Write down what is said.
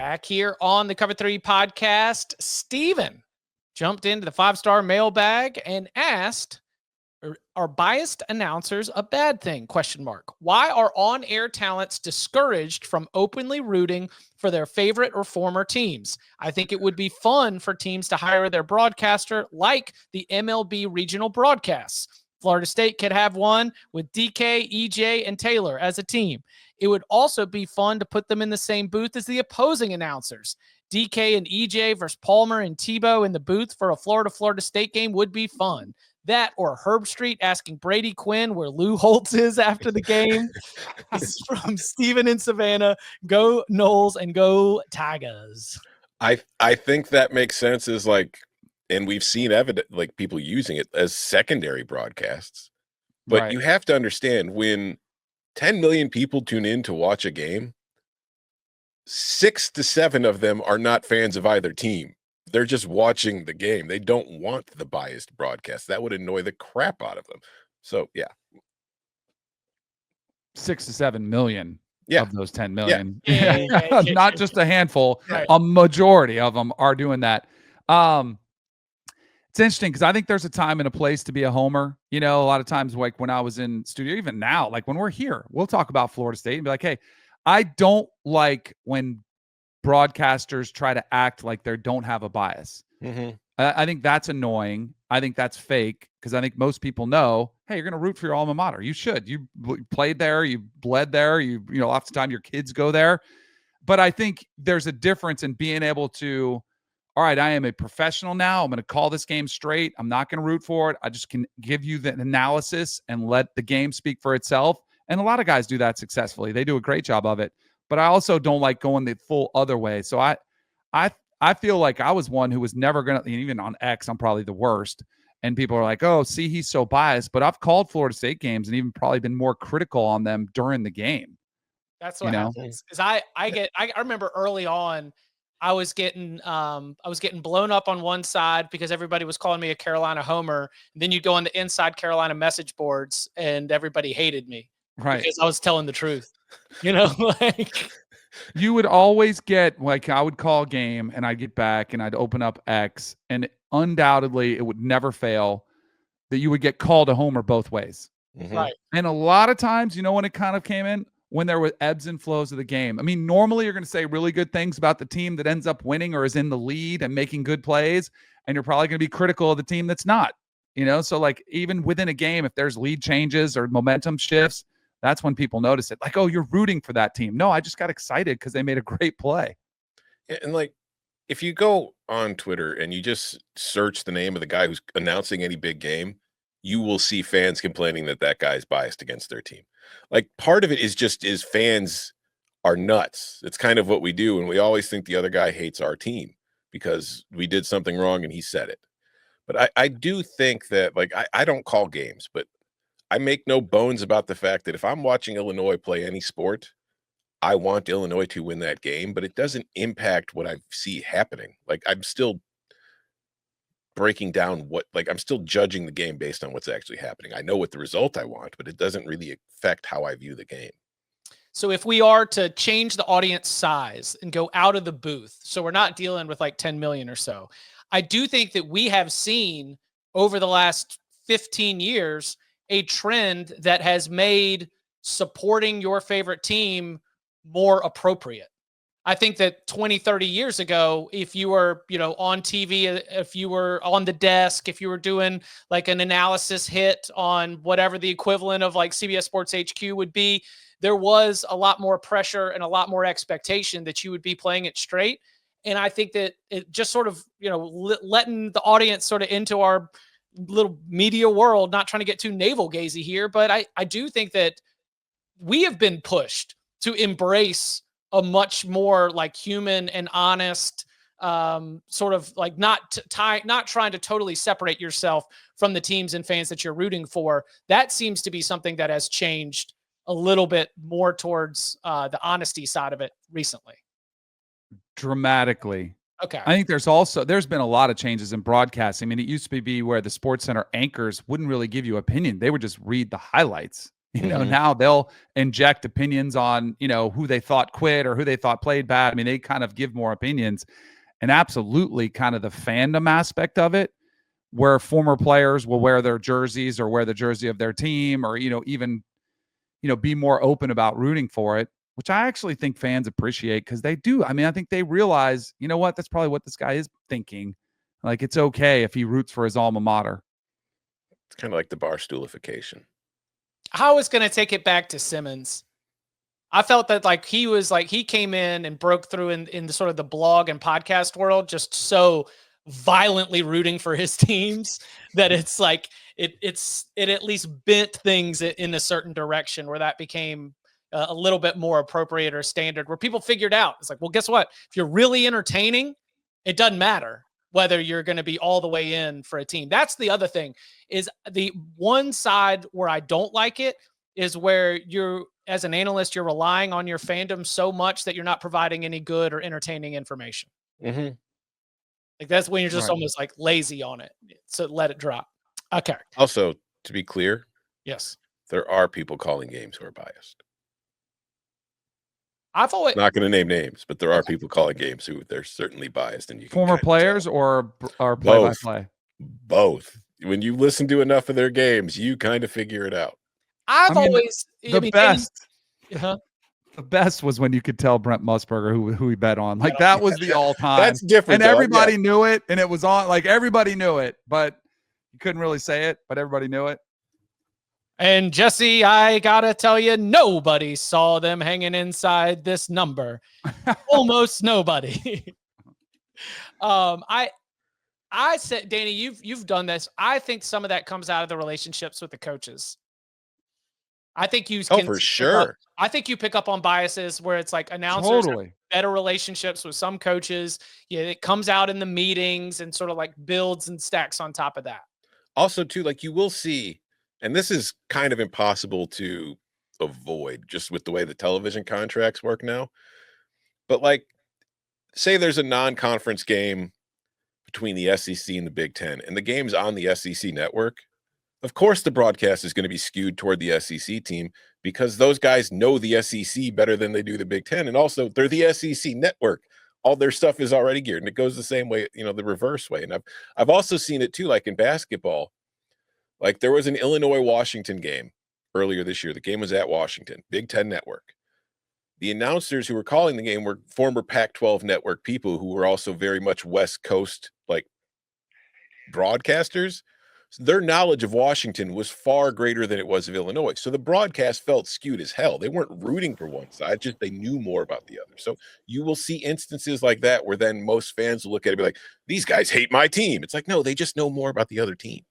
Back here on the Cover 3 podcast, Steven jumped into the 5-star mailbag and asked, are biased announcers a bad thing? ? Why are on-air talents discouraged from openly rooting for their favorite or former teams? I think it would be fun for teams to hire their broadcaster like the MLB regional broadcasts. Florida State could have one with DK, EJ, and Taylor as a team. It would also be fun to put them in the same booth as the opposing announcers. DK and EJ versus Palmer and Tebow in the booth for a Florida State game would be fun. That or Herb Street asking Brady Quinn where Lou Holtz is after the game. This is from Steven in Savannah. Go Noles and go Tigers. I think that makes sense as and we've seen evidence people using it as secondary broadcasts. But you have to understand, when 10 million people tune in to watch a game, 6 to 7 of them are not fans of either team. They're just watching the game. They don't want the biased broadcast. That would annoy the crap out of them. So, yeah. 6 to 7 million of those 10 million. Yeah. Not just a handful. Right. A majority of them are doing that. It's interesting because I think there's a time and a place to be a homer. A lot of times, when I was in studio, even now, when we're here, we'll talk about Florida State and be like, hey, I don't like when broadcasters try to act like they don't have a bias. Mm-hmm. I think that's annoying. I think that's fake because I think most people know, hey, you're going to root for your alma mater. You should. You played there. You bled there. Lots of time your kids go there. But I think there's a difference in being able to, all right, I am a professional now. I'm going to call this game straight. I'm not going to root for it. I just can give you the analysis and let the game speak for itself. And a lot of guys do that successfully. They do a great job of it. But I also don't like going the full other way. So I feel like I was one who was never going to, even on X, I'm probably the worst. And people are like, oh, see, he's so biased. But I've called Florida State games and even probably been more critical on them during the game. That's what happens. Because I remember early on, I was getting blown up on one side because everybody was calling me a Carolina homer. And then you'd go on the Inside Carolina message boards and everybody hated me. Right. Because I was telling the truth. You would always get, I would call a game and I'd get back and I'd open up X, and undoubtedly it would never fail that you would get called a homer both ways. Mm-hmm. Right. And a lot of times, when it kind of came in, when there were ebbs and flows of the game. I mean, normally you're going to say really good things about the team that ends up winning or is in the lead and making good plays. And you're probably going to be critical of the team that's not, so even within a game, if there's lead changes or momentum shifts, that's when people notice it. Oh, you're rooting for that team. No, I just got excited because they made a great play. And if you go on Twitter and you just search the name of the guy who's announcing any big game, you will see fans complaining that guy's biased against their team. Part of it is fans are nuts. It's kind of what we do. And we always think the other guy hates our team because we did something wrong and he said it. But I do think that I don't call games, but I make no bones about the fact that if I'm watching Illinois play any sport, I want Illinois to win that game, but it doesn't impact what I see happening. I'm still breaking down I'm still judging the game based on what's actually happening. I know what the result I want, but it doesn't really affect how I view the game. So if we are to change the audience size and go out of the booth, so we're not dealing with 10 million or so, I do think that we have seen over the last 15 years a trend that has made supporting your favorite team more appropriate. I think that 20, 30 years ago, if you were, on TV, if you were on the desk, if you were doing an analysis hit on whatever the equivalent of CBS Sports HQ would be, there was a lot more pressure and a lot more expectation that you would be playing it straight. And I think that it just sort of, letting the audience sort of into our little media world, not trying to get too navel gazing here, but I do think that we have been pushed to embrace a much more human and honest, sort of not trying to totally separate yourself from the teams and fans that you're rooting for. That seems to be something that has changed a little bit more towards the honesty side of it recently. Dramatically. Okay. I think there's been a lot of changes in broadcasting. I mean, it used to be where the Sports Center anchors wouldn't really give you opinion. They would just read the highlights. Now they'll inject opinions on, who they thought quit or who they thought played bad. I mean, they kind of give more opinions, and absolutely kind of the fandom aspect of it, where former players will wear their jerseys or wear the jersey of their team, or, even, be more open about rooting for it, which I actually think fans appreciate, because they do. I mean, I think they realize, that's probably what this guy is thinking. Like, it's okay if he roots for his alma mater. It's kind of like the barstoolification. I was going to take it back to Simmons. I felt that he came in and broke through in the sort of the blog and podcast world, just so violently rooting for his teams that it's like it at least bent things in a certain direction where that became a little bit more appropriate or standard, where people figured out it's like, well, guess what? If you're really entertaining, it doesn't matter whether you're going to be all the way in for a team. That's the other thing, is the one side where I don't like it is where you're, as an analyst, you're relying on your fandom so much that you're not providing any good or entertaining information. Mm-hmm. Like, that's when you're just almost like lazy on it. So let it drop. Okay. Also, to be clear, yes, there are people calling games who are biased. I've always not going to name names, but there are people calling games who they're certainly biased, and you can former players or play-by-play. Both. When you listen to enough of their games, you kind of figure it out. The best was when you could tell Brent Musburger who he bet on. Like, that was the all-time. That's different. And everybody knew it, and it was on. Like, everybody knew it, but you couldn't really say it, but everybody knew it. And Jesse, I gotta tell you, nobody saw them hanging inside this number. Almost nobody. I said, Danny, you've done this. I think some of that comes out of the relationships with the coaches. I think you can for sure. I think you pick up on biases where it's like announcers have totally better relationships with some coaches. Yeah, it comes out in the meetings and sort of like builds and stacks on top of that. Also, too, like, you will see, and this is kind of impossible to avoid just with the way the television contracts work now. But, like, say there's a non-conference game between the SEC and the Big Ten, and the game's on the SEC network. Of course, the broadcast is going to be skewed toward the SEC team, because those guys know the SEC better than they do the Big Ten. And also, they're the SEC network. All their stuff is already geared, and it goes the same way, the reverse way. And I've also seen it too, like in basketball. Like, there was an Illinois-Washington game earlier this year. The game was at Washington, Big Ten network. The announcers who were calling the game were former Pac-12 network people who were also very much West Coast, like, broadcasters. So their knowledge of Washington was far greater than it was of Illinois. So the broadcast felt skewed as hell. They weren't rooting for one side, just they knew more about the other. So you will see instances like that where then most fans will look at it and be like, these guys hate my team. It's like, no, they just know more about the other team.